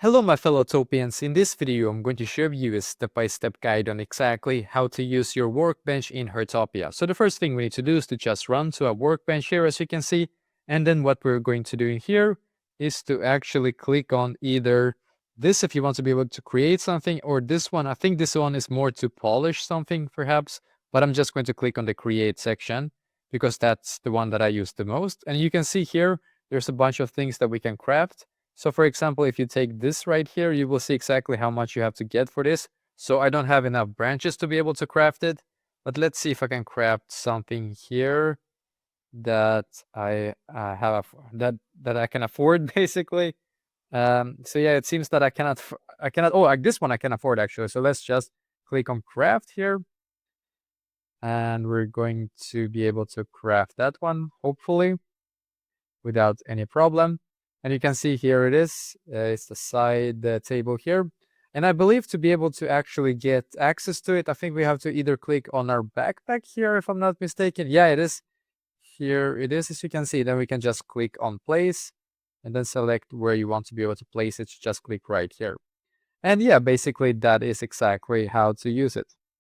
Hello my fellow Topians, in this video I'm going to show you a step-by-step guide on exactly how to use your workbench in Heartopia. So the first thing we need to do is to just run to a workbench here, as you can see, and then what we're going to do in here is to actually click on either this if you want to be able to create something, or this one. I think this one is more to polish something perhaps, but I'm just going to click on the create section because that's the one that I use the most. And you can see here there's a bunch of things that we can craft. So for example, if you take this right here, you will see exactly how much you have to get for this. So I don't have enough branches to be able to craft it, but let's see if I can craft something here that I that I can afford basically. So yeah, it seems that I cannot, oh, like this one I can afford actually. So let's just click on craft here. And we're going to be able to craft that one, hopefully, without any problem. And you can see here it is. It's the side table here. And I believe to be able to actually get access to it, I think we have to either click on our backpack here, if I'm not mistaken. Yeah, it is. Here it is, as you can see. Then we can just click on place and then select where you want to be able to place it. Just click right here. And yeah, basically that is exactly how to use it.